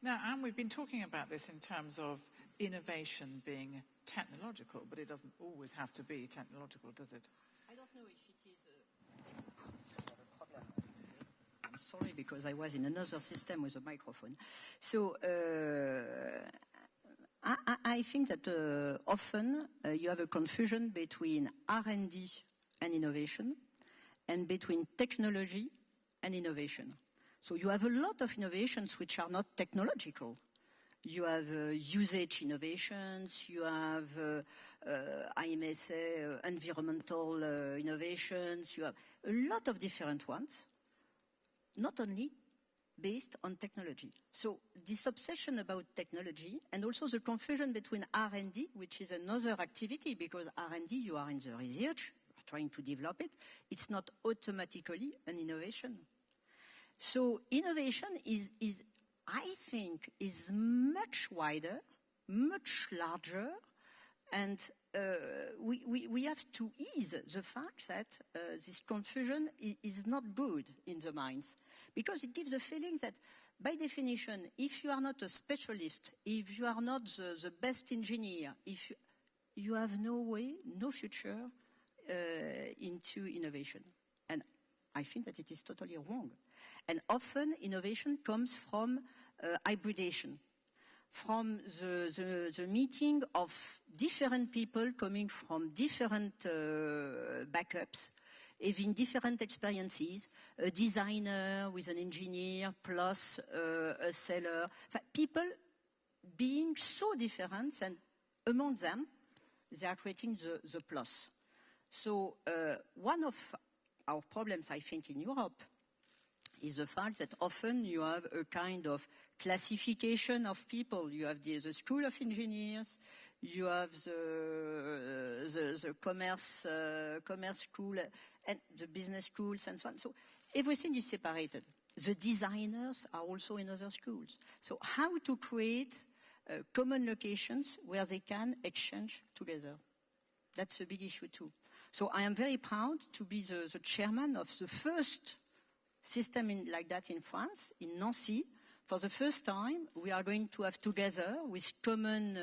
Now, Anne, we've been talking about this in terms of innovation being technological, but it doesn't always have to be technological, does it? I don't know if it is I'm sorry, because I was in another system with a microphone. So I think that often you have a confusion between R&D and innovation, and between technology and innovation. So you have a lot of innovations which are not technological. You have usage innovations, you have, I may say, environmental innovations, you have a lot of different ones, not only based on technology. So this obsession about technology, and also the confusion between R&D, which is another activity, because R&D, you are in the research, you are trying to develop it, it's not automatically an innovation. So innovation is I think, is much wider, much larger, and we have to ease the fact that this confusion is not good in the minds, because it gives the feeling that, by definition, if you are not a specialist, if you are not the best engineer, if you have no way, no future into innovation. And I think that it is totally wrong. And often innovation comes from hybridation, from the meeting of different people coming from different backups, having different experiences, a designer with an engineer plus a seller, people being so different, and among them, they are creating the plus. So one of our problems, I think, in Europe is the fact that often you have a kind of classification of people. You have the school of engineers, you have the commerce school, and the business schools, and so on. So everything is separated. The designers are also in other schools. So how to create common locations where they can exchange together? That's a big issue too. So I am very proud to be the chairman of the first system like that in France, in Nancy. For the first time, we are going to have together, with common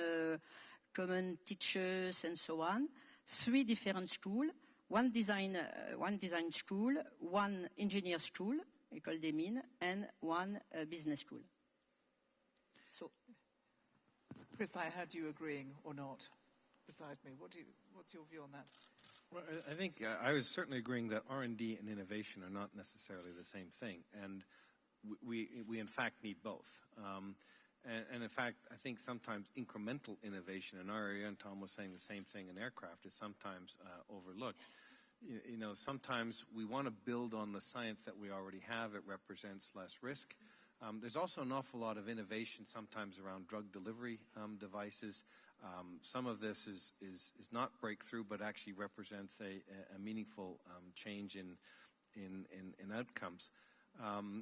teachers and so on, 3 different schools, one design school, one engineer school, École des Mines, and one business school. So, Chris, I heard you agreeing or not beside me. What's your view on that? Well, I think I was certainly agreeing that R&D and innovation are not necessarily the same thing, and we in fact need both. And in fact, I think sometimes incremental innovation in our area, and Tom was saying the same thing in aircraft, is sometimes overlooked. You know, sometimes we want to build on the science that we already have. It represents less risk. There's also an awful lot of innovation sometimes around drug delivery devices. Some of this is not breakthrough, but actually represents a meaningful change in outcomes.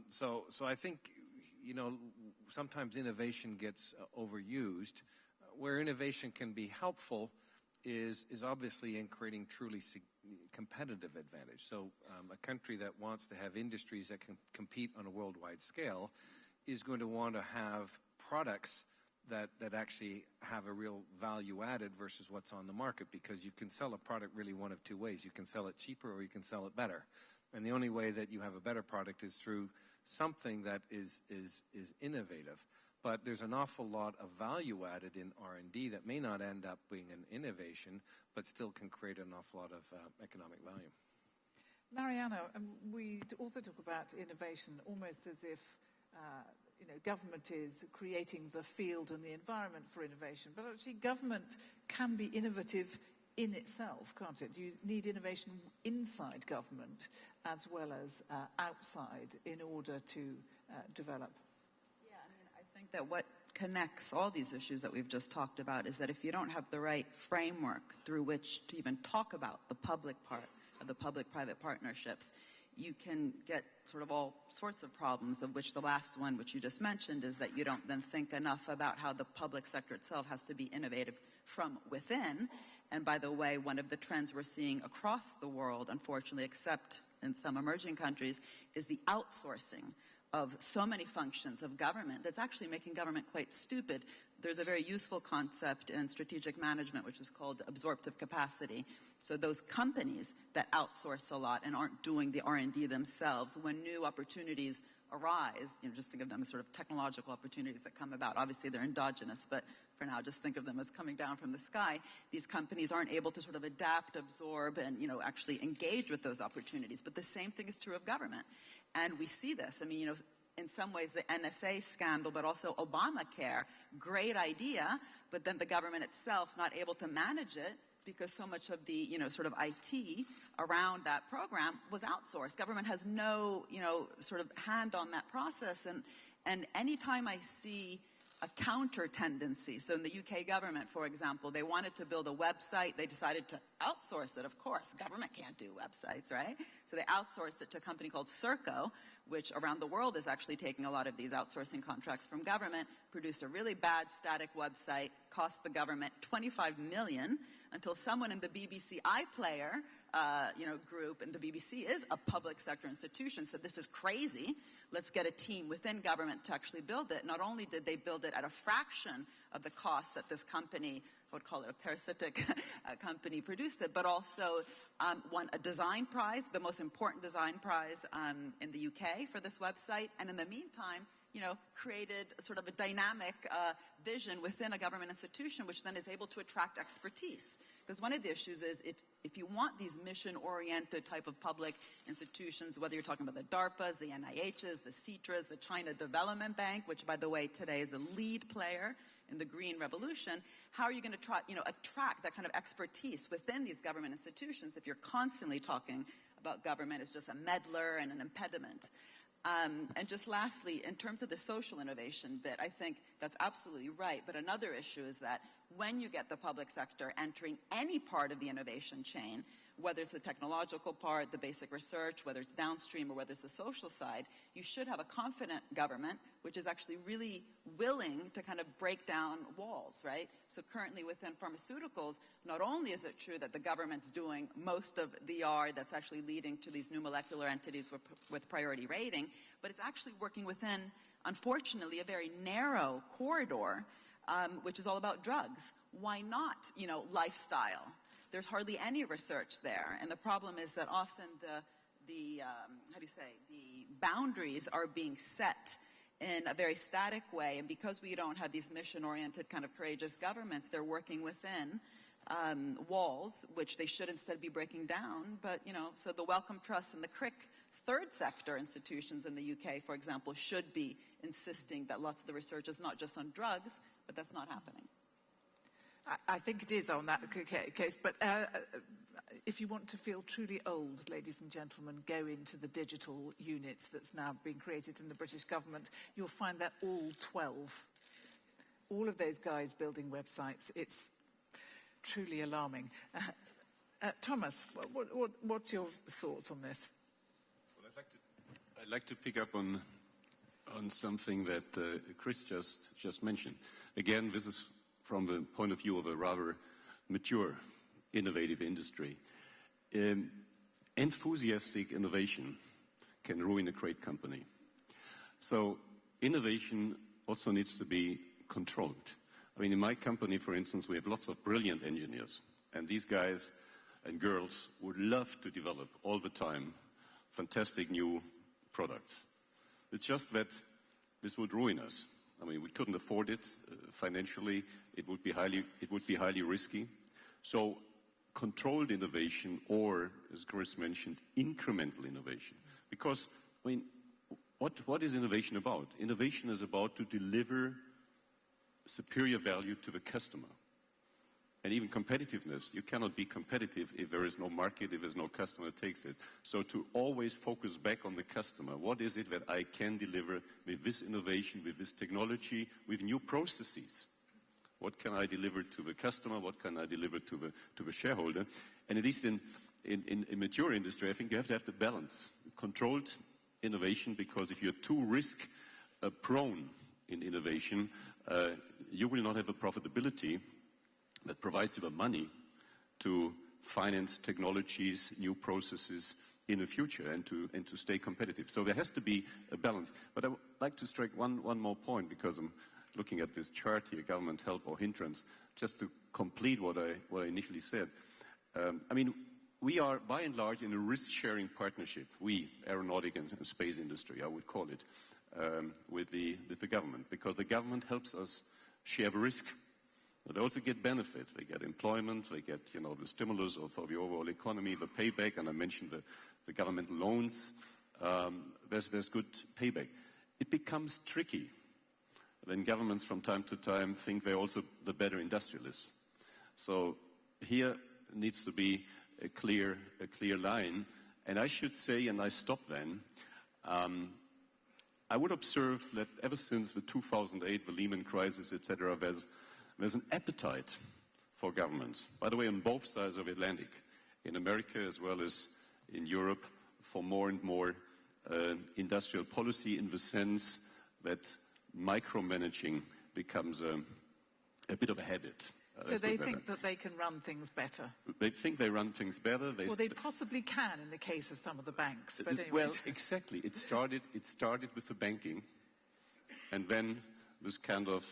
So I think, you know, sometimes innovation gets overused. Where innovation can be helpful is obviously in creating truly competitive advantage. So a country that wants to have industries that can compete on a worldwide scale is going to want to have products that actually have a real value added versus what's on the market, because you can sell a product really one of 2 ways. You can sell it cheaper or you can sell it better. And the only way that you have a better product is through something that is innovative. But there's an awful lot of value added in R&D that may not end up being an innovation, but still can create an awful lot of economic value. Mariana, we also talk about innovation almost as if you know, government is creating the field and the environment for innovation, but actually government can be innovative in itself, can't it? You need innovation inside government as well as outside in order to develop. Yeah, I mean, I think that what connects all these issues that we've just talked about is that if you don't have the right framework through which to even talk about the public part of the public-private partnerships, you can get sort of all sorts of problems, of which the last one, which you just mentioned, is that you don't then think enough about how the public sector itself has to be innovative from within. And by the way, one of the trends we're seeing across the world, unfortunately, except in some emerging countries, is the outsourcing of so many functions of government that's actually making government quite stupid. There's a very useful concept in strategic management which is called absorptive capacity. So those companies that outsource a lot and aren't doing the R&D themselves, when new opportunities arise, just think of them as sort of technological opportunities that come about. Obviously they're endogenous, but for now just think of them as coming down from the sky. These companies aren't able to sort of adapt, absorb, and actually engage with those opportunities. But the same thing is true of government. And we see this. I mean, in some ways the NSA scandal, but also Obamacare, great idea, but then the government itself not able to manage it because so much of the, sort of IT around that program was outsourced. Government has no, sort of hand on that process. And anytime I see a counter tendency, so in the UK government, for example, they wanted to build a website, they decided to outsource it, of course. Government can't do websites, right? So they outsourced it to a company called Serco, which around the world is actually taking a lot of these outsourcing contracts from government, produced a really bad static website, cost the government $25 million, until someone in the BBC iPlayer, group, and the BBC is a public sector institution, said this is crazy. Let's get a team within government to actually build it. Not only did they build it at a fraction of the cost that this company, I would call it a parasitic company, produced it, but also won a design prize, the most important design prize in the UK for this website, and in the meantime, created sort of a dynamic vision within a government institution, which then is able to attract expertise. Because one of the issues is if you want these mission-oriented type of public institutions, whether you're talking about the DARPAs, the NIHs, the CITRAs, the China Development Bank, which, by the way, today is the lead player in the green revolution, how are you going to try, attract that kind of expertise within these government institutions if you're constantly talking about government as just a meddler and an impediment? And just lastly, in terms of the social innovation bit, I think that's absolutely right. But another issue is that when you get the public sector entering any part of the innovation chain, whether it's the technological part, the basic research, whether it's downstream or whether it's the social side, you should have a confident government which is actually really willing to kind of break down walls, right? So currently within pharmaceuticals, not only is it true that the government's doing most of the R that's actually leading to these new molecular entities with priority rating, but it's actually working within, unfortunately, a very narrow corridor, which is all about drugs. Why not, lifestyle? There's hardly any research there, and the problem is that often the boundaries are being set in a very static way, and because we don't have these mission-oriented kind of courageous governments, they're working within walls, which they should instead be breaking down. But, so the Wellcome Trust and the CRIC third sector institutions in the UK, for example, should be insisting that lots of the research is not just on drugs, but that's not happening. I think it is on that case, but if you want to feel truly old, ladies and gentlemen, go into the digital unit that's now being created in the British government. You'll find that all 12, all of those guys building websites. It's truly alarming. Thomas, what's your thoughts on this? Well, I'd like to pick up on something that Chris just mentioned. Again, this is from the point of view of a rather mature, innovative industry. Enthusiastic innovation can ruin a great company. So innovation also needs to be controlled. I mean, in my company, for instance, we have lots of brilliant engineers, and these guys and girls would love to develop all the time fantastic new products. It's just that this would ruin us. I mean, we couldn't afford it financially. It would be highly risky. So controlled innovation, or, as Chris mentioned, incremental innovation. Because, I mean, what is innovation about? Innovation is about to deliver superior value to the customer. And even competitiveness, you cannot be competitive if there is no market, if there's no customer that takes it. So to always focus back on the customer, what is it that I can deliver with this innovation, with this technology, with new processes? What can I deliver to the customer? What can I deliver to the shareholder? And at least in mature industry, I think you have to have the balance. Controlled innovation, because if you're too risk prone in innovation, you will not have a profitability that provides you the money to finance technologies, new processes, in the future and to stay competitive. So there has to be a balance. But I would like to strike one more point, because I'm looking at this chart here, government help or hindrance, just to complete what I initially said. I mean, we are by and large in a risk-sharing partnership, we, aeronautic and space industry, I would call it, with the government, because the government helps us share the risk. But they also get benefit. They get employment, they get, you know, the stimulus of the overall economy, the payback, and I mentioned the governmental loans. There's good payback. It becomes tricky when governments from time to time think they're also the better industrialists. So here needs to be a clear line. And I should say, and I stop then, I would observe that ever since the 2008, the Lehman crisis, etc., there's an appetite for governments, by the way, on both sides of the Atlantic, in America as well as in Europe, for more and more industrial policy, in the sense that micromanaging becomes a bit of a habit. So they think that they can run things better? They think they run things better. Well, they possibly can in the case of some of the banks. But anyway. Well, exactly. It started with the banking, and then this kind of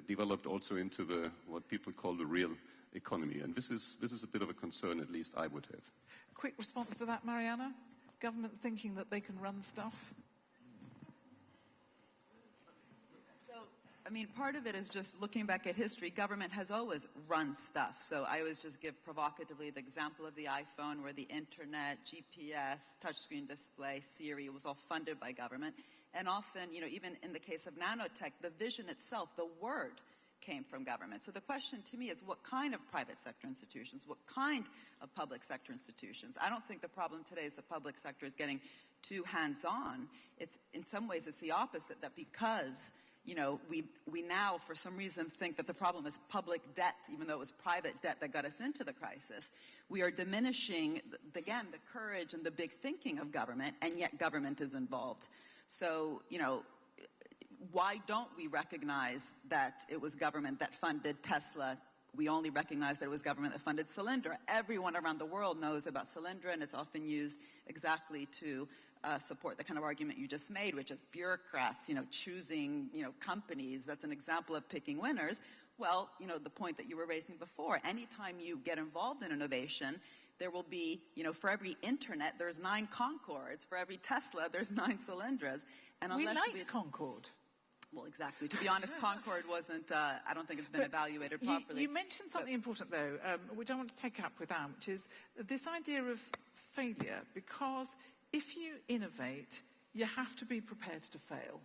developed also into what people call the real economy. And this is a bit of a concern, at least I would have. Quick response to that, Mariana? Government thinking that they can run stuff? I mean, part of it is just looking back at history. Government has always run stuff. So I always just give provocatively the example of the iPhone, where the internet, GPS, touchscreen display, Siri was all funded by government. And often, you know, even in the case of nanotech, the vision itself, the word, came from government. So the question to me is, what kind of private sector institutions, what kind of public sector institutions? I don't think the problem today is the public sector is getting too hands-on. It's, in some ways, it's the opposite, that because, you know, we now, for some reason, think that the problem is public debt, even though it was private debt that got us into the crisis. We are diminishing, again, the courage and the big thinking of government, and yet government is involved. So, you know, why don't we recognize that it was government that funded Tesla? We only recognize that it was government that funded Solyndra. Everyone around the world knows about Solyndra, and it's often used exactly to support the kind of argument you just made, which is bureaucrats, you know, choosing, you know, companies. That's an example of picking winners. Well, you know, the point that you were raising before, anytime you get involved in innovation, there will be, you know, for every internet, there's 9 Concords. For every Tesla, there's 9 Cylindras. And unless we liked Concorde. Well, exactly. To be honest, Concorde wasn't, I don't think it's been evaluated properly. You mentioned something important, though, which I want to take up with Anne, which is this idea of failure. Because if you innovate, you have to be prepared to fail.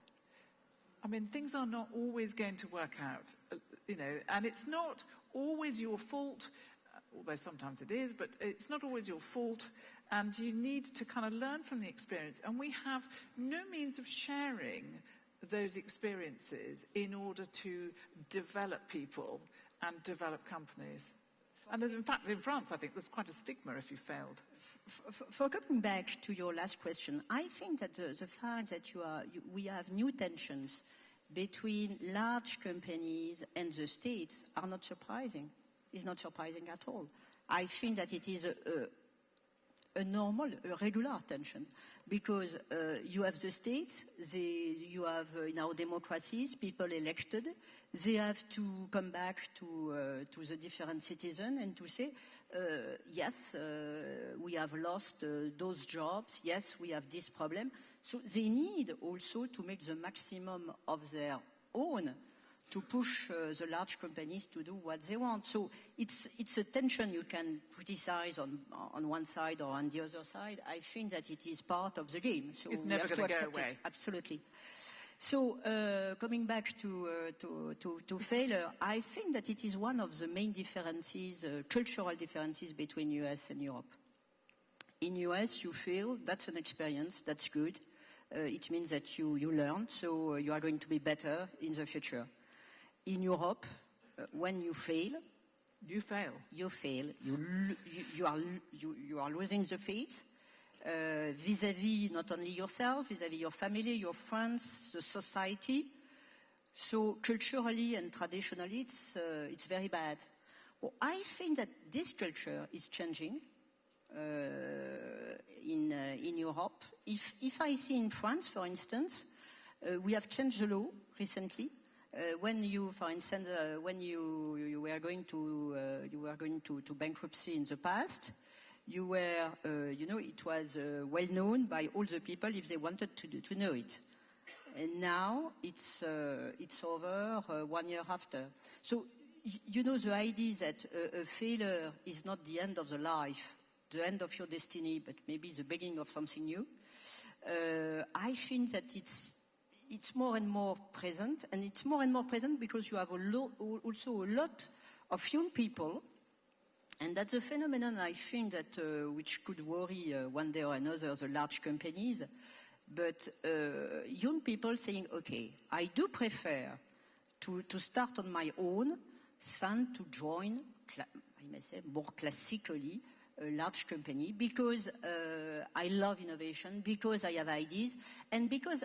I mean, things are not always going to work out, you know, and it's not always your fault, although sometimes it is, but it's not always your fault, and you need to kind of learn from the experience. And we have no means of sharing those experiences in order to develop people and develop companies. And there's, in fact, in France, I think there's quite a stigma if you failed. For coming back to your last question, I think that the fact that we have new tensions between large companies and the states are not surprising. It's not surprising at all. I think that it is a normal, a regular tension, because you have the states, you have in our democracies people elected, they have to come back to the different citizens and to say, yes, we have lost those jobs, yes, we have this problem. So they need also to make the maximum of their own to push the large companies to do what they want. So it's a tension you can criticize on one side or on the other side. I think that it is part of the game. So it's never going to go away. Absolutely. So coming back to failure, I think that it is one of the main differences, cultural differences between US and Europe. In US, you fail, that's an experience, that's good. It means that you learn, so you are going to be better in the future. In Europe, when you fail, you fail. You fail. You are losing the face vis-à-vis not only yourself, vis-à-vis your family, your friends, the society. So culturally and traditionally, it's very bad. Well, I think that this culture is changing. in Europe. If I see in France, for instance, we have changed the law recently. When you, for instance, when you were going to bankruptcy in the past, you were, it was well known by all the people if they wanted to know it. And now it's over 1 year after. So, the idea that a failure is not the end of the life, the end of your destiny, but maybe the beginning of something new. I think that it's more and more present, and it's more and more present because you have also a lot of young people, and that's a phenomenon I think that which could worry one day or another the large companies, but young people saying, okay, I do prefer to start on my own than to join, I may say, more classically, a large company, because I love innovation, because I have ideas, and because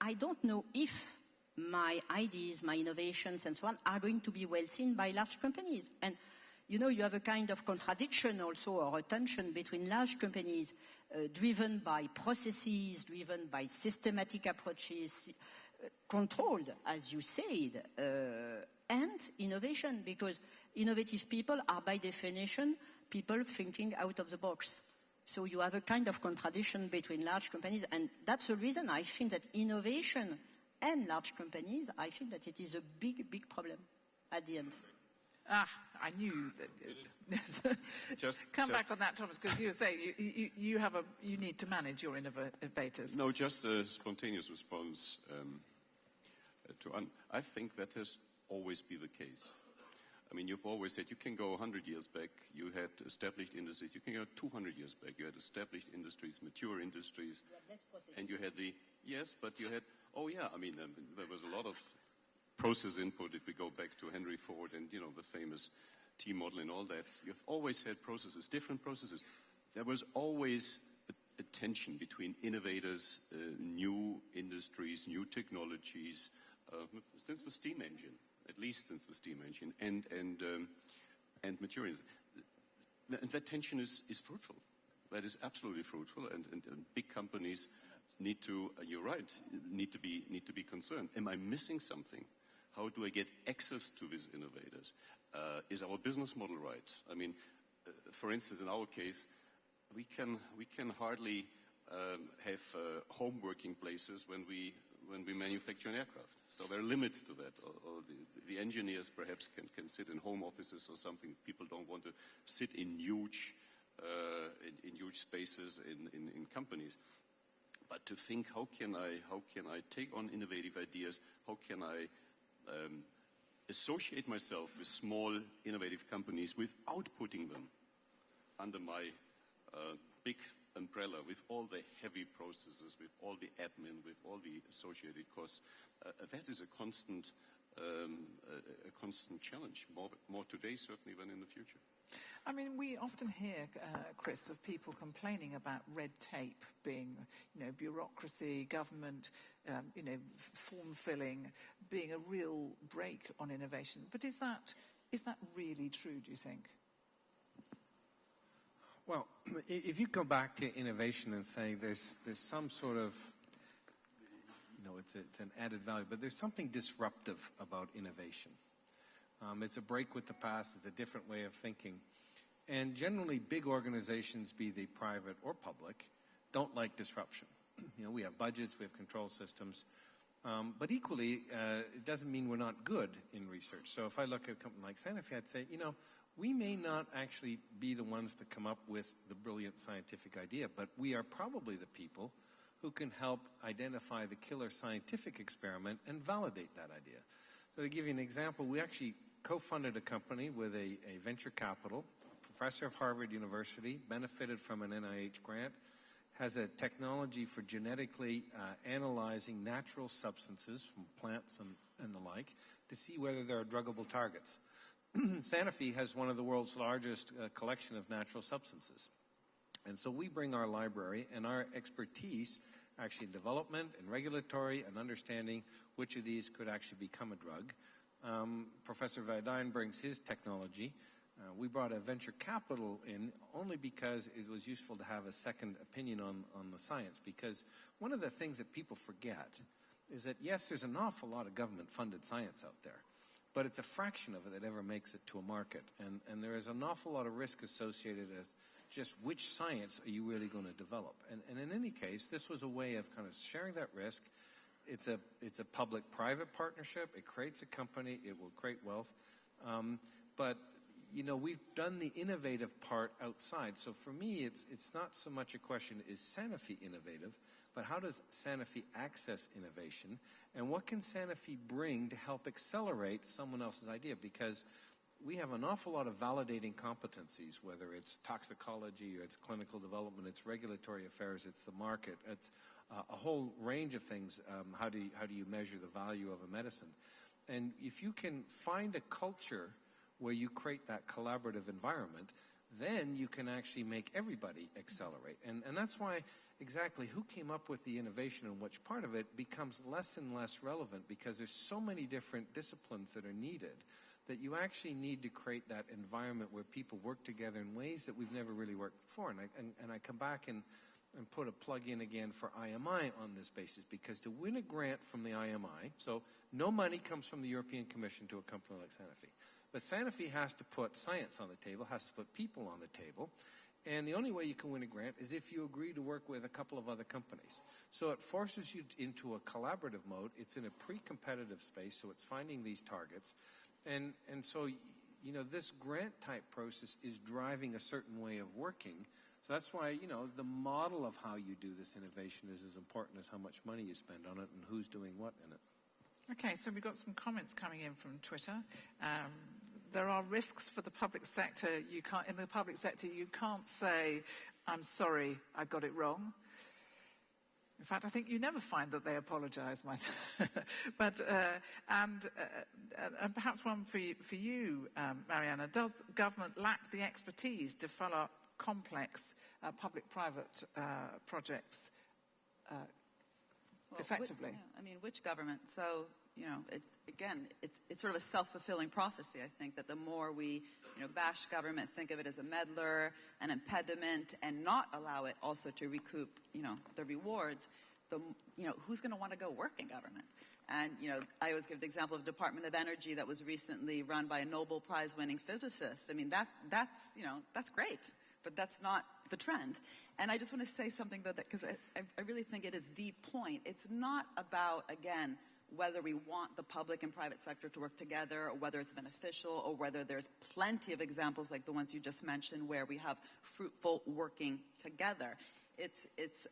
I don't know if my ideas, my innovations, and so on are going to be well seen by large companies. And, you have a kind of contradiction also, or a tension between large companies driven by processes, driven by systematic approaches, controlled, as you said, and innovation, because innovative people are by definition people thinking out of the box. So you have a kind of contradiction between large companies, and that's the reason I think that innovation and large companies, I think that it is a big, big problem at the end. I knew that. Come back on that, Thomas, because you were saying you need to manage your innovators. No, just a spontaneous response to Anne. I think that has always been the case. I mean, you've always said you can go 100 years back, you had established industries. You can go 200 years back, you had established industries, mature industries. And you had yes, but you had, there was a lot of process input if we go back to Henry Ford and, the famous T model and all that. You've always had processes, different processes. There was always a tension between innovators, new industries, new technologies, since the steam engine. At least since the steam engine, and materials. And that tension is fruitful. That is absolutely fruitful, and big companies need to, you're right, need to be concerned. Am I missing something? How do I get access to these innovators? Is our business model right? I mean, for instance, in our case, we can hardly have home working places when we manufacture an aircraft. So there are limits to that. Or the engineers perhaps can sit in home offices or something. People don't want to sit in huge spaces in companies. But to think, how can I take on innovative ideas? How can I associate myself with small innovative companies without putting them under my big umbrella with all the heavy processes, with all the admin, with all the associated costs? That is a constant challenge, more today certainly than in the future. I mean, we often hear, Chris, of people complaining about red tape being, bureaucracy, government, form filling, being a real brake on innovation. But is that really true, do you think? Well, if you go back to innovation and say there's some sort of, it's an added value, but there's something disruptive about innovation. It's a break with the past, it's a different way of thinking. And generally, big organizations, be they private or public, don't like disruption. We have budgets, we have control systems, but equally, it doesn't mean we're not good in research. So if I look at a company like Sanofi, I'd say, we may not actually be the ones to come up with the brilliant scientific idea, but we are probably the people who can help identify the killer scientific experiment and validate that idea. So to give you an example, we actually co-funded a company with a venture capital. A professor of Harvard University benefited from an NIH grant, has a technology for genetically analyzing natural substances from plants and the like to see whether there are druggable targets. Sanofi has one of the world's largest collection of natural substances. And so we bring our library and our expertise actually in development and regulatory and understanding which of these could actually become a drug. Professor Vivienne brings his technology We brought a venture capital in only because it was useful to have a second opinion on the science, because one of the things that people forget is that, yes, there's an awful lot of government-funded science out there, but it's a fraction of it that ever makes it to a market. And there is an awful lot of risk associated with just which science are you really going to develop. And in any case, this was a way of kind of sharing that risk. It's a public-private partnership. It creates a company. It will create wealth. But, you know, we've done the innovative part outside. So for me, it's not so much a question, is Sanofi innovative, but how does Sanofi access innovation? And what can Sanofi bring to help accelerate someone else's idea? Because we have an awful lot of validating competencies, whether it's toxicology or it's clinical development, it's regulatory affairs, it's the market, it's a whole range of things. How do you measure the value of a medicine? And if you can find a culture where you create that collaborative environment, then you can actually make everybody accelerate. And that's why exactly who came up with the innovation and which part of it becomes less and less relevant, because there's so many different disciplines that are needed that you actually need to create that environment where people work together in ways that we've never really worked before. And I come back and put a plug in again for IMI on this basis, because to win a grant from the IMI, so no money comes from the European Commission to a company like Sanofi. But Sanofi has to put science on the table, has to put people on the table, and the only way you can win a grant is if you agree to work with a couple of other companies. So it forces you into a collaborative mode. It's in a pre-competitive space, so it's finding these targets. And so, you know, this grant type process is driving a certain way of working. So that's why, you know, the model of how you do this innovation is as important as how much money you spend on it and who's doing what in it. Okay, so we've got some comments coming in from Twitter. There are risks for the public sector. In the public sector, you can't say, I'm sorry, I got it wrong. In fact, I think you never find that they apologise, but and perhaps one for you, Mariana. Does government lack the expertise to follow up complex public-private projects effectively? Which government? So, you know, again, it's sort of a self-fulfilling prophecy, I think, that the more we, you know, bash government, think of it as a meddler, an impediment, and not allow it also to recoup, you know, the rewards, you know, who's going to want to go work in government? And, you know, I always give the example of Department of Energy that was recently run by a Nobel Prize-winning physicist. I mean, that's, you know, that's great, but that's not the trend. And I just want to say something, though, that because I really think it is the point. It's not about, again, whether we want the public and private sector to work together, or whether it's beneficial, or whether there's plenty of examples like the ones you just mentioned where we have fruitful working together. It's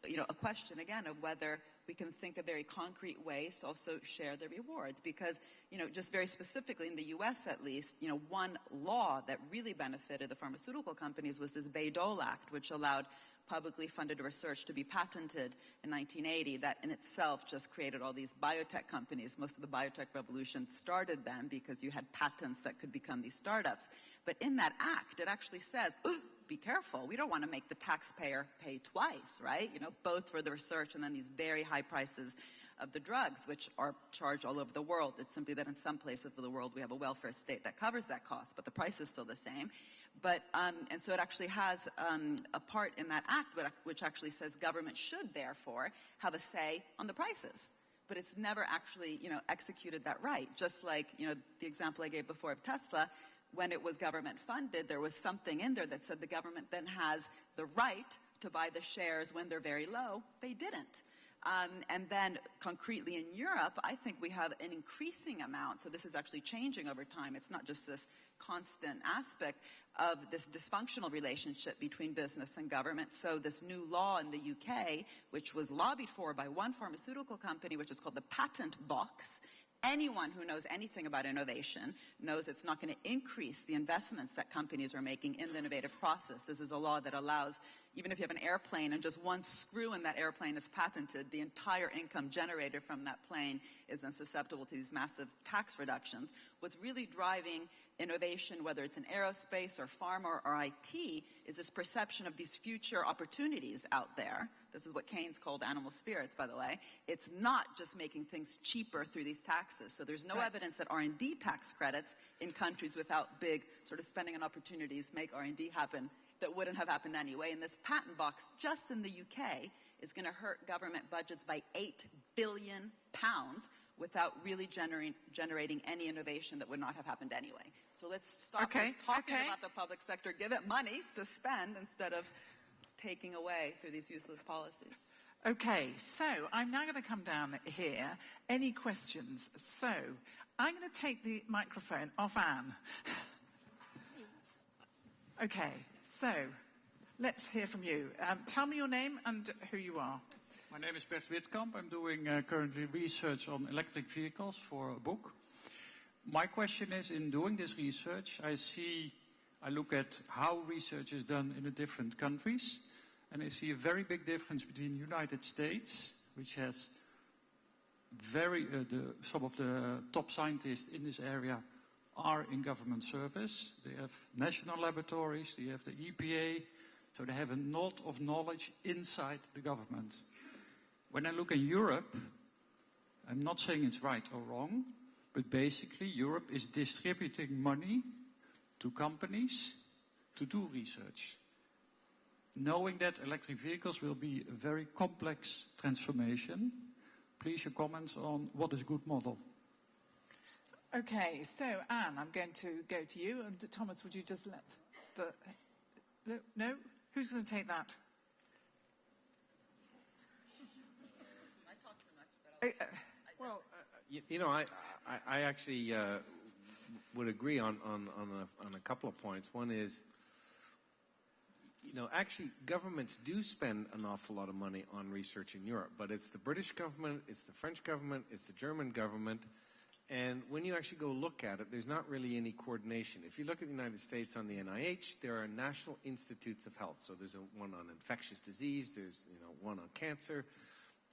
you know, a question, again, of whether we can think of very concrete ways to also share the rewards. Because, you know, just very specifically in the U.S. at least, you know, one law that really benefited the pharmaceutical companies was this Bayh-Dole Act, which allowed publicly funded research to be patented in 1980. That in itself just created all these biotech companies. Most of the biotech revolution started then because you had patents that could become these startups. But in that act, it actually says, be careful. We don't want to make the taxpayer pay twice, right? You know, both for the research and then these very high prices of the drugs, which are charged all over the world. It's simply that in some places of the world we have a welfare state that covers that cost, but the price is still the same. But, and so it actually has a part in that act which actually says government should therefore have a say on the prices. But it's never actually, you know, executed that right. Just like, you know, the example I gave before of Tesla, when it was government funded, there was something in there that said the government then has the right to buy the shares when they're very low. They didn't. And then concretely in Europe, I think we have an increasing amount, so this is actually changing over time. It's not just this constant aspect of this dysfunctional relationship between business and government. So this new law in the UK, which was lobbied for by one pharmaceutical company, which is called the patent box. Anyone who knows anything about innovation knows it's not going to increase the investments that companies are making in the innovative process. This is a law that allows, even if you have an airplane and just one screw in that airplane is patented, the entire income generated from that plane is then susceptible to these massive tax reductions. What's really driving innovation, whether it's in aerospace or pharma or IT, is this perception of these future opportunities out there this is what Keynes called animal spirits, by the way, it's not just making things cheaper through these taxes. So there's no evidence that R&D tax credits in countries without big sort of spending on opportunities make R&D happen that wouldn't have happened anyway. And this patent box, just in the UK, is going to hurt government budgets by £8 billion without really generating any innovation that would not have happened anyway. So let's stop just talking about the public sector, give it money to spend instead of taking away through these useless policies. Okay, so I'm now going to come down here. Any questions? So I'm going to take the microphone off Anne. Okay, so let's hear from you. Tell me your name and who you are. My name is Bert Witkamp. I'm doing currently research on electric vehicles for a book. My question is, in doing this research, I look at how research is done in the different countries, and I see a very big difference between the United States, which has some of the top scientists in this area are in government service. They have national laboratories, they have the EPA, so they have a lot of knowledge inside the government. When I look in Europe, I'm not saying it's right or wrong, but basically Europe is distributing money to companies to do research, knowing that electric vehicles will be a very complex transformation. Please your comments on what is a good model. Okay, so Anne, I'm going to go to you, and Thomas, would you just let the... No? Who's going to take that? Well, you know, I actually would agree on a couple of points. One is, you know, actually governments do spend an awful lot of money on research in Europe, but it's the British government, it's the French government, it's the German government, and when you actually go look at it, there's not really any coordination. If you look at the United States on the NIH, there are National Institutes of Health. So there's one on infectious disease, there's, you know, one on cancer,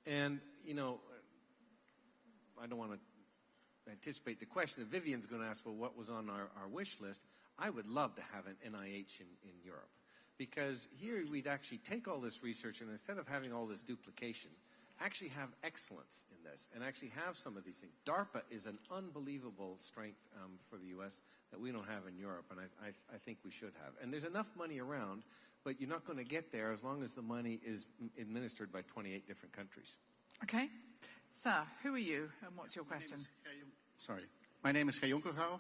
and, you know, I don't want to anticipate the question that Vivienne's going to ask, well, what was on our wish list? I would love to have an NIH in Europe. Because here we'd actually take all this research and instead of having all this duplication, actually have excellence in this and actually have some of these things. DARPA is an unbelievable strength for the U.S. that we don't have in Europe, and I think we should have. And there's enough money around, but you're not going to get there as long as the money is administered by 28 different countries. Okay. Sir, who are you and what's your question? My name is Jonkergouw.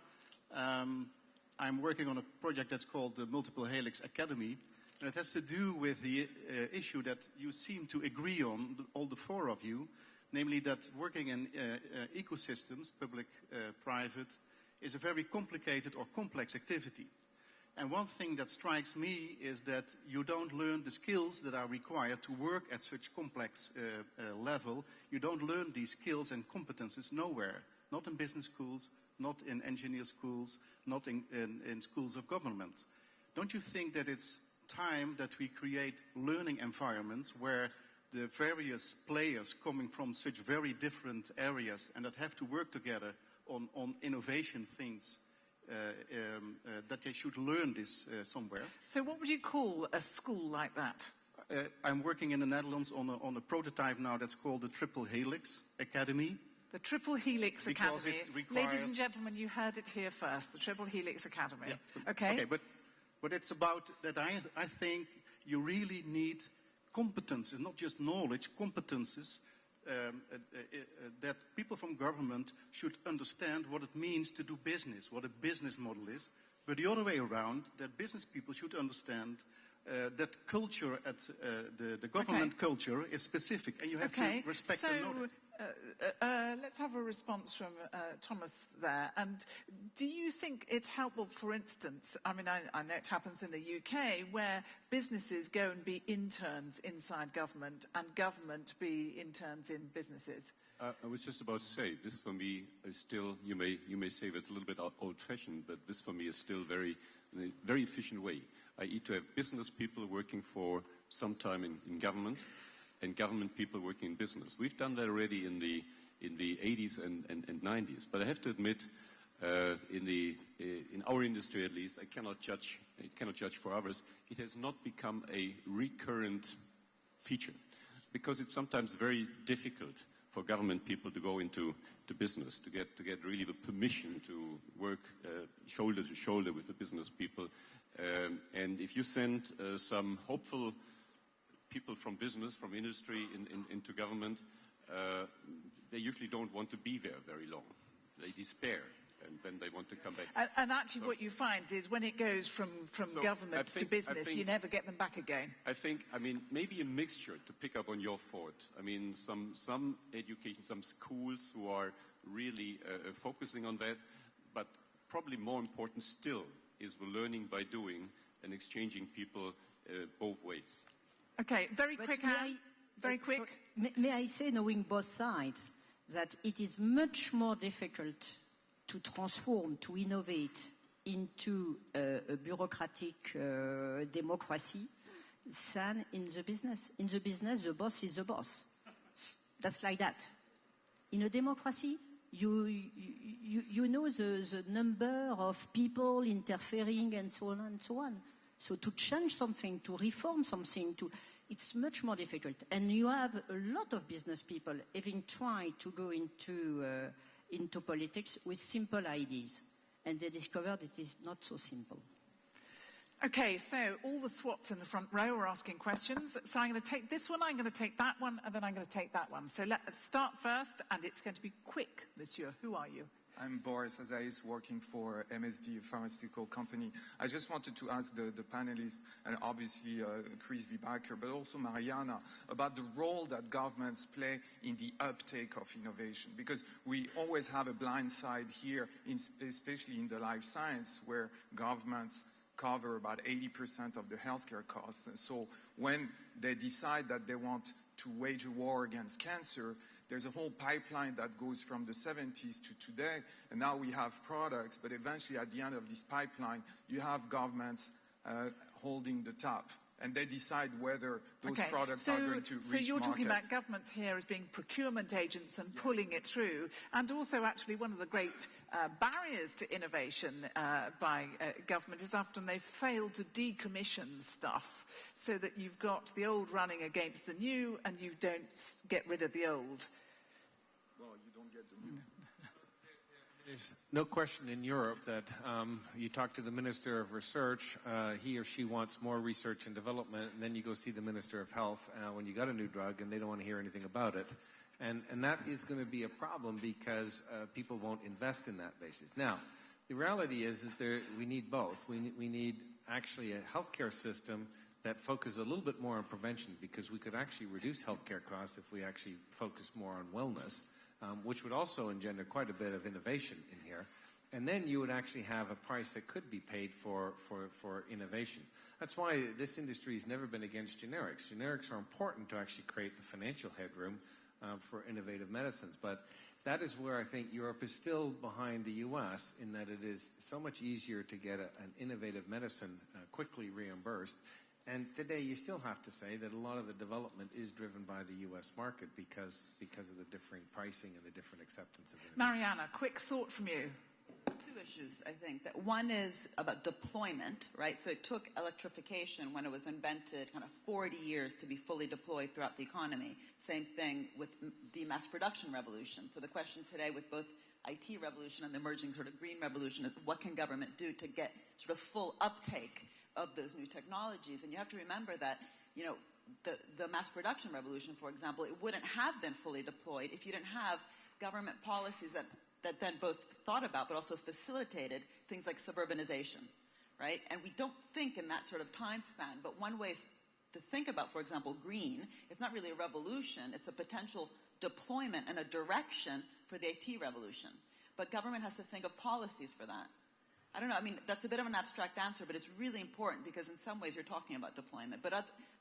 I'm working on a project that's called the Multiple Helix Academy, and it has to do with the issue that you seem to agree on, all the four of you, namely that working in ecosystems, public, private, is a very complicated or complex activity. And one thing that strikes me is that you don't learn the skills that are required to work at such complex level. You don't learn these skills and competences nowhere. Not in business schools, not in engineer schools, not in schools of government. Don't you think that it's time that we create learning environments where the various players coming from such very different areas and that have to work together on innovation things, that they should learn this somewhere? So what would you call a school like that? I'm working in the Netherlands on a prototype now that's called the Triple Helix Academy. The Triple Helix Because Academy. it requires... Ladies and gentlemen, you heard it here first, the Triple Helix Academy. Yeah, so, okay, but it's about that I think you really need competences, not just knowledge, competences that people from government should understand what it means to do business, what a business model is. But the other way around, that business people should understand that culture at the government culture is specific, and you have to respect and know that. Let's have a response from Thomas there. And do you think it's helpful, for instance, I mean, I know it happens in the UK, where businesses go and be interns inside government and government be interns in businesses? I was just about to say, this for me is still, you may say that's a little bit old-fashioned, but this for me is still very efficient way, i.e. to have business people working for some time in government, and government people working in business. We've done that already in the 80s and 90s. But I have to admit, in our industry at least, I cannot judge for others. It has not become a recurrent feature. because it's sometimes very difficult for government people to go into business, to get really the permission to work shoulder to shoulder with the business people. And if you send some hopeful people from business, from industry into government, they usually don't want to be there very long. They despair, and then they want to come back. And actually what you find is when it goes from government to business, you never get them back again. I mean, maybe a mixture, to pick up on your thought. I mean, some education, some schools who are really focusing on that, but probably more important still is the learning by doing and exchanging people both ways. Okay, very quick, Anne. Very quick. May I say, knowing both sides, that it is much more difficult to transform, to innovate into a bureaucratic democracy than in the business. In the business, the boss is the boss. That's like that. In a democracy, you know the number of people interfering and so on and so on. So to change something, to reform something, it's much more difficult. And you have a lot of business people having tried to go into politics with simple ideas. And they discovered it is not so simple. Okay, so all the SWATs in the front row are asking questions. So I'm going to take this one, I'm going to take that one, and then I'm going to take that one. So let's start first, and it's going to be quick, monsieur. Who are you? I'm Boris Azais, working for MSD, a pharmaceutical company. I just wanted to ask the panelists, and obviously Chris VIEHBACHER, but also Mariana, about the role that governments play in the uptake of innovation. Because we always have a blind side here, especially in the life science, where governments cover about 80% of the healthcare costs. And so when they decide that they want to wage a war against cancer, there's a whole pipeline that goes from the 70s to today, and now we have products, but eventually at the end of this pipeline, you have governments holding the top, and they decide whether those products are going to reach So you're talking market. about governments here as being procurement agents and pulling it through, and also actually one of the great barriers to innovation by government is often they fail to decommission stuff so that you've got the old running against the new and you don't get rid of the old. Well, you don't get the new. There's no question in Europe that you talk to the Minister of Research, he or she wants more research and development, and then you go see the Minister of Health when you got a new drug and they don't want to hear anything about it. And that is going to be a problem because people won't invest in that basis. Now, the reality is we need both. We need actually a healthcare system that focuses a little bit more on prevention, because we could actually reduce healthcare costs if we actually focus more on wellness. Which would also engender quite a bit of innovation in here. And then you would actually have a price that could be paid for innovation. That's why this industry has never been against generics. Generics are important to actually create the financial headroom for innovative medicines. But that is where I think Europe is still behind the US, in that it is so much easier to get an innovative medicine quickly reimbursed. And today you still have to say that a lot of the development is driven by the US market because of the differing pricing and the different acceptance of it. Mariana, quick thought from you. Two issues, I think. That one is about deployment, right? So it took electrification when it was invented kind of 40 years to be fully deployed throughout the economy. Same thing with the mass production revolution. So the question today with both IT revolution and the emerging sort of green revolution is what can government do to get sort of full uptake of those new technologies? And you have to remember that, you know, the mass production revolution, for example, it wouldn't have been fully deployed if you didn't have government policies that then both thought about but also facilitated things like suburbanization, right? And we don't think in that sort of time span, but one way to think about, for example, green, it's not really a revolution, it's a potential deployment and a direction for the IT revolution. But government has to think of policies for that. I don't know, I mean, that's a bit of an abstract answer, but it's really important because in some ways you're talking about deployment. But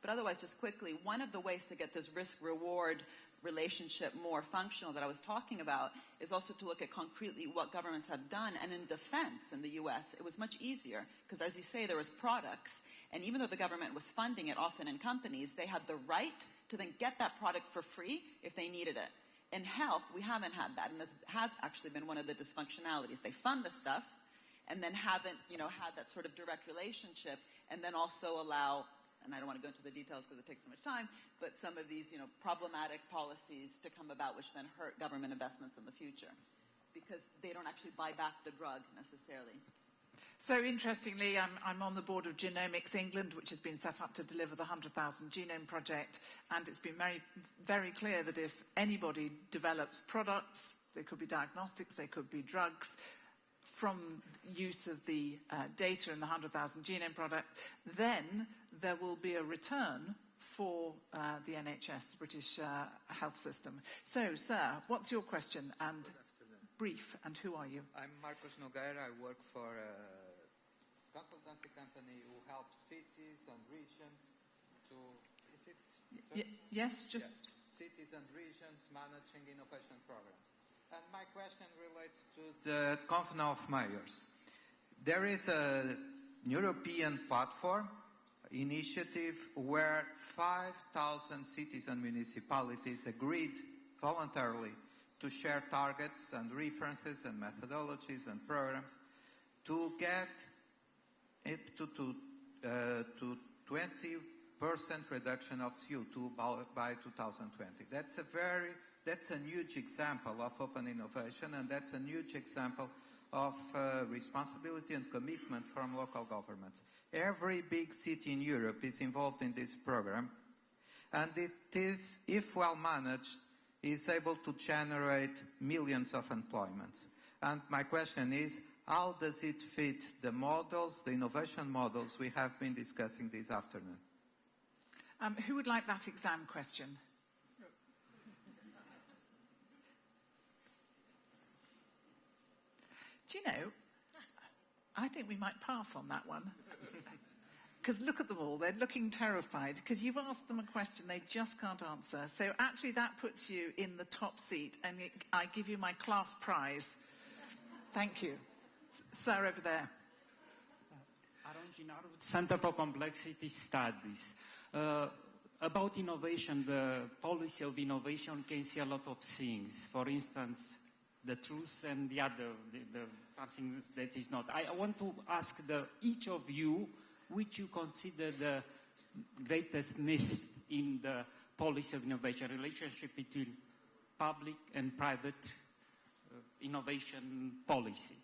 otherwise, just quickly, one of the ways to get this risk-reward relationship more functional that I was talking about is also to look at concretely what governments have done. And in defense in the US, it was much easier because, as you say, there was products. And even though the government was funding it, often in companies, they had the right to then get that product for free if they needed it. In health, we haven't had that, and this has actually been one of the dysfunctionalities. They fund the stuff, and then haven't, you know, had that sort of direct relationship, and then also allow and I don't want to go into the details because it takes so much time, but some of these, problematic policies to come about which then hurt government investments in the future because they don't actually buy back the drug necessarily. So interestingly, I'm on the board of Genomics England, which has been set up to deliver the 100,000 Genome Project, and it's been very, very clear that if anybody develops products, they could be diagnostics, they could be drugs, from use of the data in the 100,000 Genome Project, then there will be a return for the NHS, the British health system. So, sir, what's your question? And brief, and who are you? I'm Marcos Nogueira. I work for a consultancy company who helps cities and regions to... Is it? Yes, just... Yeah. Cities and regions managing innovation programs. And my question relates to the Conference of Mayors. There is a European platform initiative where 5,000 cities and municipalities agreed voluntarily to share targets and references and methodologies and programs to get up to 20% reduction of CO2 by 2020. That's a huge example of open innovation, and that's a huge example of responsibility and commitment from local governments. Every big city in Europe is involved in this program, and it is, if well managed, is able to generate millions of employments. And my question is, how does it fit the models, the innovation models we have been discussing this afternoon? Who would like that exam question? Do you know, I think we might pass on that one. Because look at them all, they're looking terrified, because you've asked them a question they just can't answer. So actually that puts you in the top seat, and I give you my class prize. Thank you. Sir, over there. Center for Complexity Studies. About innovation, the policy of innovation can see a lot of things. For instance, the truth and the other, something that is not. I want to ask each of you, which you consider the greatest myth in the policy of innovation, relationship between public and private innovation policy.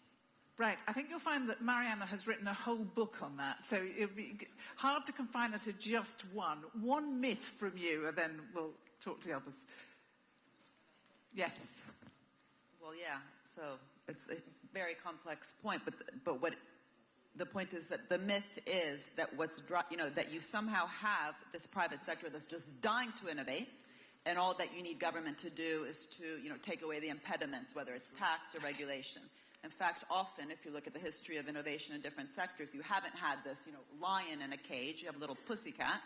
Right, I think you'll find that Mariana has written a whole book on that, so it'll be hard to confine it to just one. One myth from you, and then we'll talk to the others. Yes. Well, yeah, so it's a very complex point, but what the point is that the myth is that that you somehow have this private sector that's just dying to innovate, and all that you need government to do is to, take away the impediments, whether it's tax or regulation. In fact, often, if you look at the history of innovation in different sectors, you haven't had this, lion in a cage, you have a little pussycat,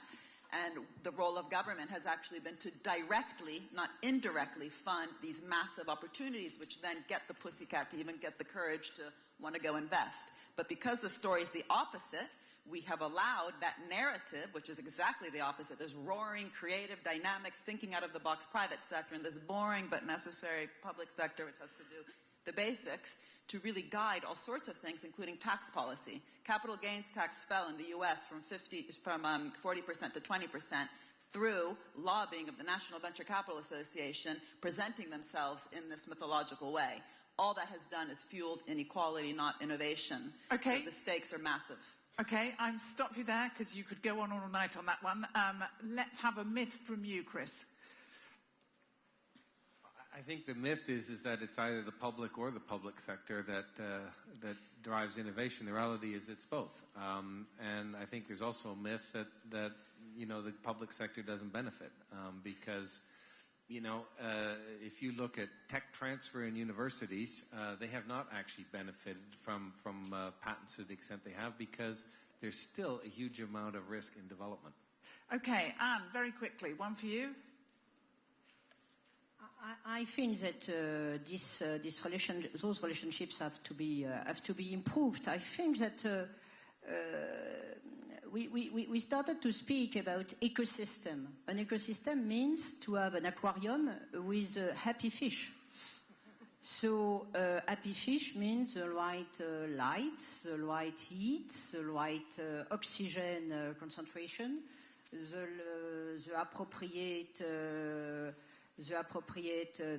and the role of government has actually been to directly, not indirectly, fund these massive opportunities, which then get the pussycat to even get the courage to want to go invest. But because the story is the opposite, we have allowed that narrative, which is exactly the opposite, this roaring, creative, dynamic, thinking out of the box private sector, and this boring but necessary public sector, which has to do the basics, to really guide all sorts of things, including tax policy. Capital gains tax fell in the U.S. from 40% to 20% through lobbying of the National Venture Capital Association, presenting themselves in this mythological way. All that has done is fueled inequality, not innovation. Okay. So the stakes are massive. Okay, I'll stop you there, because you could go on all night on that one. Let's have a myth from you, Chris. I think the myth is that it's either the public or the public sector that drives innovation. The reality is it's both. And I think there's also a myth that the public sector doesn't benefit because, if you look at tech transfer in universities, they have not actually benefited from patents to the extent they have because there's still a huge amount of risk in development. Okay, Anne, very quickly, one for you. I think that those relationships have to be improved. I think that we started to speak about ecosystem. An ecosystem means to have an aquarium with happy fish. So happy fish means the right light, the right heat, the right oxygen concentration. the appropriate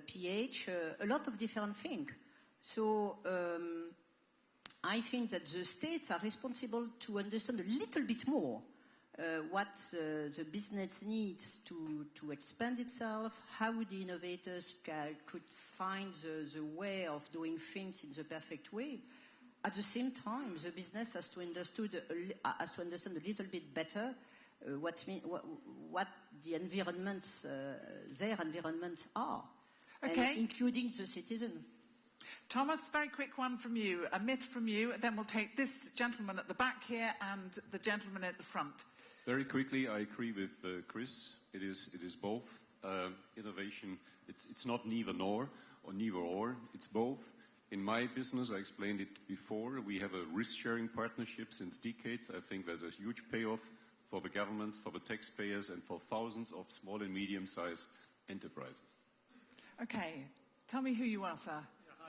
pH, a lot of different things. So I think that the states are responsible to understand a little bit more what the business needs to expand itself, how the innovators could find the way of doing things in the perfect way. At the same time, the business has to understand a little bit better what the environments, their environments are, okay, and including the citizen. Thomas, very quick one from you, a myth from you, then we'll take this gentleman at the back here and the gentleman at the front. Very quickly, I agree with Chris. It is both. Innovation, it's not neither nor or neither or, it's both. In my business, I explained it before, we have a risk-sharing partnership since decades. I think there's a huge payoff for the governments, for the taxpayers, and for thousands of small and medium-sized enterprises. Okay, tell me who you are, sir.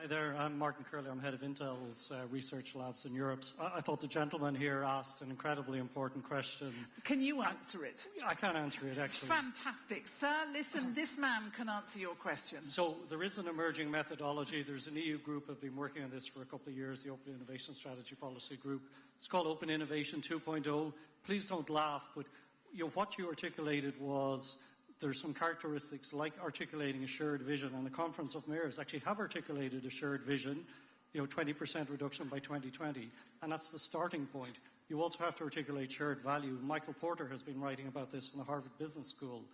Hi there, I'm Martin Currie. I'm head of Intel's research labs in Europe. I thought the gentleman here asked an incredibly important question. Can you answer it? I can answer it, actually. Fantastic. Sir, listen, this man can answer your question. So there is an emerging methodology. There's an EU group that have been working on this for a couple of years, the Open Innovation Strategy Policy Group. It's called Open Innovation 2.0. Please don't laugh, but what you articulated was there's some characteristics like articulating a shared vision, and the Conference of Mayors actually have articulated a shared vision, 20% reduction by 2020, and that's the starting point. You also have to articulate shared value. Michael Porter has been writing about this from the Harvard Business School.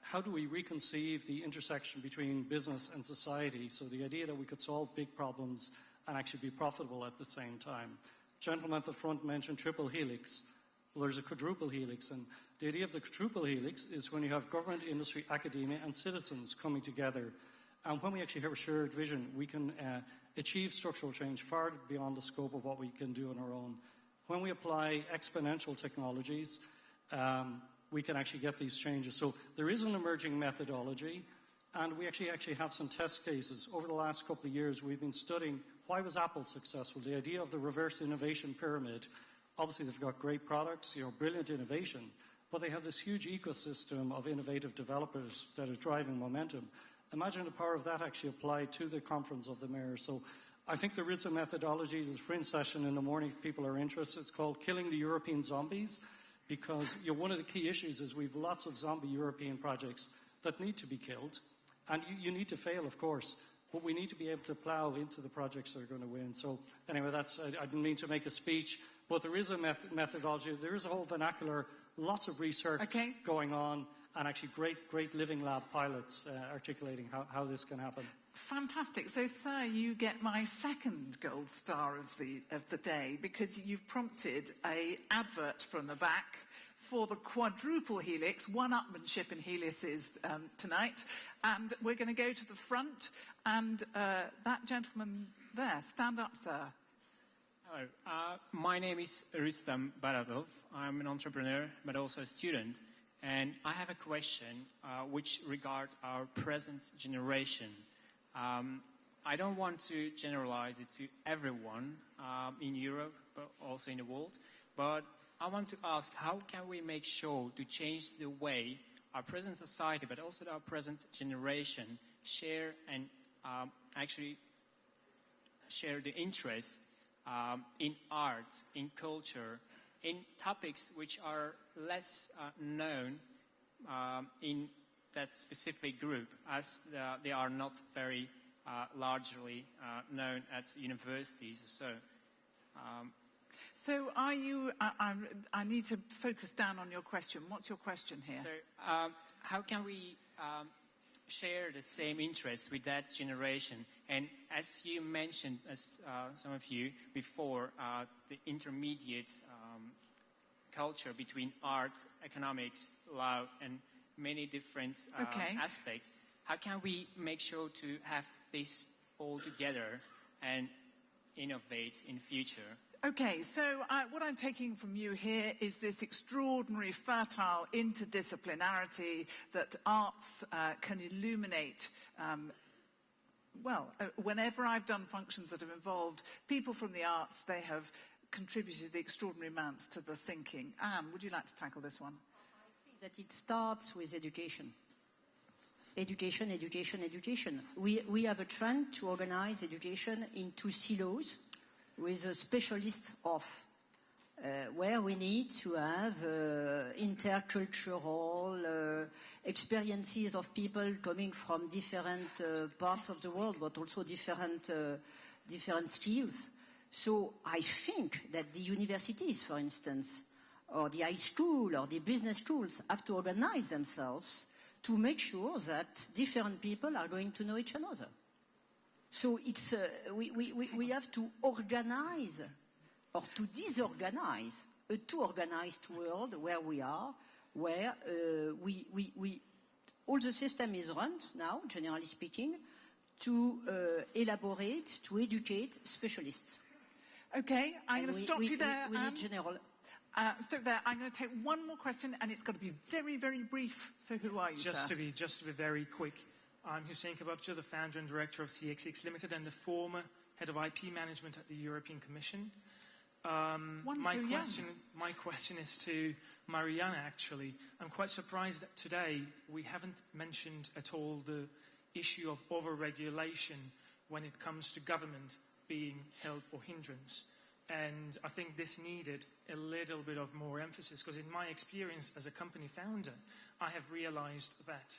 How do we reconceive the intersection between business and society? So the idea that we could solve big problems and actually be profitable at the same time. The gentleman at the front mentioned triple helix. Well, there's a quadruple helix, and the idea of the quadruple helix is when you have government, industry, academia, and citizens coming together. And when we actually have a shared vision, we can achieve structural change far beyond the scope of what we can do on our own. When we apply exponential technologies, we can actually get these changes. So there is an emerging methodology, and we actually have some test cases. Over the last couple of years, we've been studying why was Apple successful, the idea of the reverse innovation pyramid. Obviously, they've got great products, brilliant innovation, but they have this huge ecosystem of innovative developers that is driving momentum. Imagine the power of that actually applied to the Conference of the Mayors. So I think there is a methodology. There's a fringe session in the morning if people are interested. It's called Killing the European Zombies, because one of the key issues is we have lots of zombie European projects that need to be killed. And you need to fail, of course, but we need to be able to plow into the projects that are going to win. So anyway, I didn't mean to make a speech, but there is a methodology. There is a whole vernacular, lots of research going on, and actually great living lab pilots articulating how this can happen. Fantastic. So, sir, you get my second gold star of the day, because you've prompted an advert from the back for the quadruple helix, one-upmanship in helices tonight. And we're going to go to the front, and that gentleman there, stand up, sir. Hello, my name is Rustam Baratov. I'm an entrepreneur, but also a student. And I have a question which regards our present generation. I don't want to generalize it to everyone in Europe, but also in the world. But I want to ask, how can we make sure to change the way our present society, but also our present generation, share and actually share the interest in art, in culture, in topics which are less known in that specific group, as they are not very largely known at universities. So are you, I need to focus down on your question. What's your question here? So how can we share the same interests with that generation? And as you mentioned, as some of you before, the intermediate culture between art, economics, law, and many different aspects, how can we make sure to have this all together and innovate in future? Okay, so what I'm taking from you here is this extraordinary, fertile interdisciplinarity that arts can illuminate. Whenever I've done functions that have involved people from the arts, they have contributed extraordinary amounts to the thinking. Anne, would you like to tackle this one? That it starts with education. Education, education, education. We have a trend to organize education into silos with a specialist off, where we need to have intercultural experiences of people coming from different parts of the world, but also different skills. So I think that the universities, for instance, or the high school or the business schools have to organize themselves to make sure that different people are going to know each other. So it's, we have to organize or to disorganize a too organized world where we are, where all the system is run now, generally speaking, to elaborate, to educate specialists. Okay, I'm going to stop you there. We need general. Stop there. I'm going to take one more question, and it's got to be very, very brief. So who are you, just sir? To be very quick. I'm Hussein Kabakci, the founder and director of CXX Limited and the former head of IP management at the European Commission. My question is to Mariana, actually. I'm quite surprised that today we haven't mentioned at all the issue of over-regulation when it comes to government being held or hindrance. And I think this needed a little bit of more emphasis, because in my experience as a company founder, I have realized that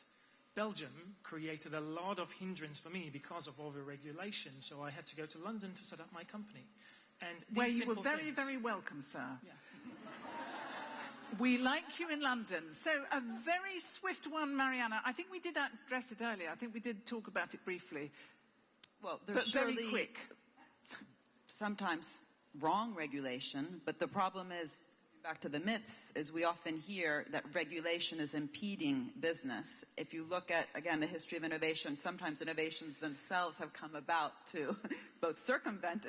Belgium created a lot of hindrance for me because of over-regulation. So I had to go to London to set up my company. And where you were very, very welcome, sir. Yeah. We like you in London. So a very swift one, Mariana. I think we did address it earlier. I think we did talk about it briefly. Well, there's very quick. Sometimes wrong regulation, but the problem is, back to the myths, is we often hear that regulation is impeding business. If you look at, again, the history of innovation, sometimes innovations themselves have come about to both circumvent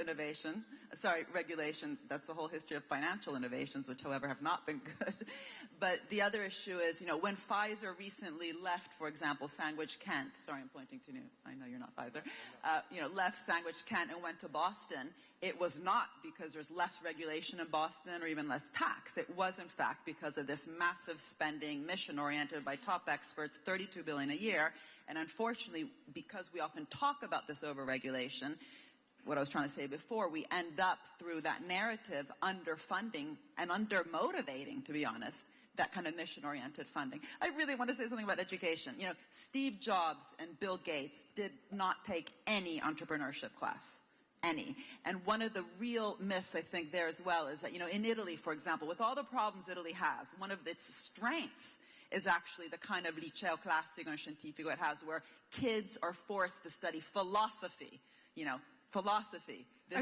regulation. That's the whole history of financial innovations, which, however, have not been good. But the other issue is, when Pfizer recently left, for example, Sandwich Kent, sorry, I'm pointing to you, I know you're not Pfizer, left Sandwich Kent and went to Boston, it was not because there's less regulation in Boston or even less tax. It was, in fact, because of this massive spending, mission-oriented by top experts, $32 billion a year. And unfortunately, because we often talk about this over-regulation, what I was trying to say before, we end up, through that narrative, underfunding and under-motivating, to be honest, that kind of mission-oriented funding. I really want to say something about education. Steve Jobs and Bill Gates did not take any entrepreneurship class. Any. And one of the real myths, I think, there as well is that, in Italy, for example, with all the problems Italy has, one of its strengths is actually the kind of liceo classico and scientifico it has, where kids are forced to study philosophy, philosophy. We are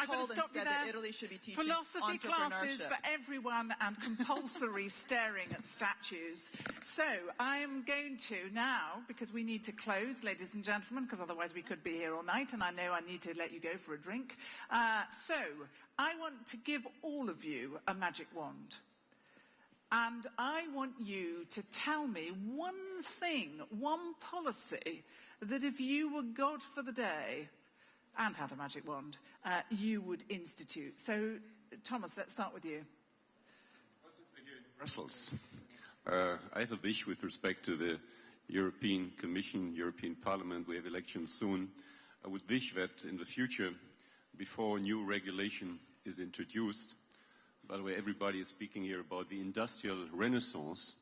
told stop instead that Italy should be teaching philosophy classes for everyone and compulsory staring at statues. So I am going to now, because we need to close, ladies and gentlemen, because otherwise we could be here all night, and I know I need to let you go for a drink. So I want to give all of you a magic wand. And I want you to tell me one thing, one policy, that if you were God for the day and had a magic wand, you would institute. So, Thomas, let's start with you. Well, since we're here in Brussels, I have a wish with respect to the European Commission, European Parliament. We have elections soon. I would wish that in the future, before new regulation is introduced, by the way, everybody is speaking here about the industrial renaissance,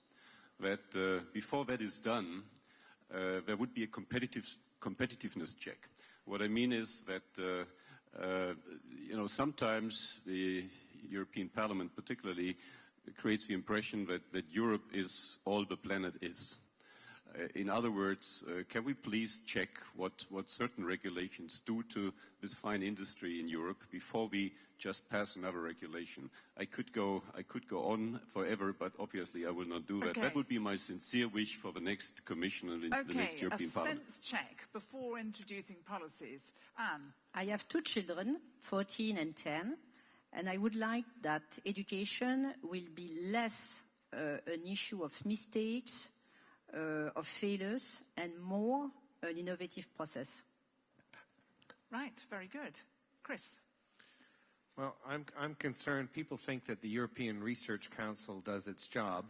that before that is done, there would be a competitiveness check. What I mean is that, sometimes the European Parliament particularly creates the impression that Europe is all the planet is. In other words, can we please check what certain regulations do to this fine industry in Europe before we just pass another regulation? I could go on forever, but obviously I will not do that. Okay. That would be my sincere wish for the next Commission and the next European Parliament. A sense check before introducing policies. Anne? I have two children, 14 and 10, and I would like that education will be less an issue of mistakes, of failures, and more an innovative process. Right, very good. Chris? Well, I'm concerned. People think that the European Research Council does its job.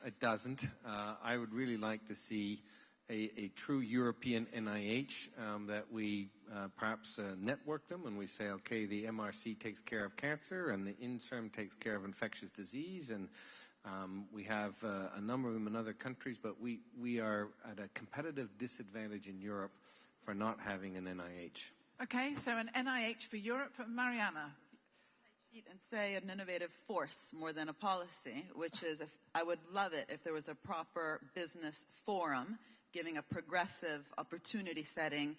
It doesn't. I would really like to see a true European NIH, that we perhaps network them and we say, okay, the MRC takes care of cancer and the INSERM takes care of infectious disease, and we have a number of them in other countries, but we are at a competitive disadvantage in Europe for not having an NIH. Okay, so an NIH for Europe. Mariana. And say an innovative force more than a policy, which is, I would love it if there was a proper business forum giving a progressive opportunity setting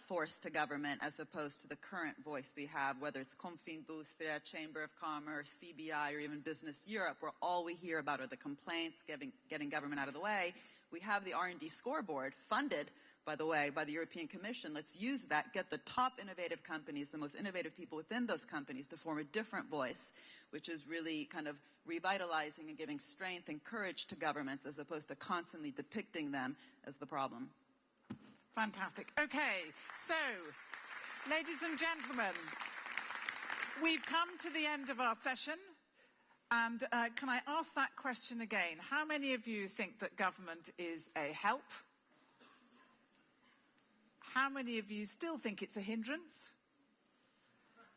force to government, as opposed to the current voice we have, whether it's Confindustria, Chamber of Commerce, CBI, or even Business Europe, where all we hear about are the complaints, getting government out of the way. We have the R&D scoreboard funded, by the way, by the European Commission. Let's use that, get the top innovative companies, the most innovative people within those companies to form a different voice, which is really kind of revitalizing and giving strength and courage to governments, as opposed to constantly depicting them as the problem. Fantastic. Okay, so, ladies and gentlemen, we've come to the end of our session. And can I ask that question again? How many of you think that government is a help? How many of you still think it's a hindrance?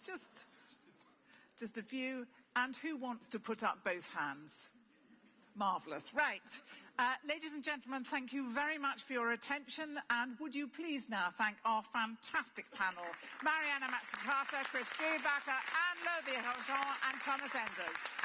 Just a few. And who wants to put up both hands? Marvellous. Right. Ladies and gentlemen, thank you very much for your attention. And would you please now thank our fantastic panel, Mariana MAZZUCATO, Chris VIEHBACHER, Anne LAUVERGEON and Thomas Enders.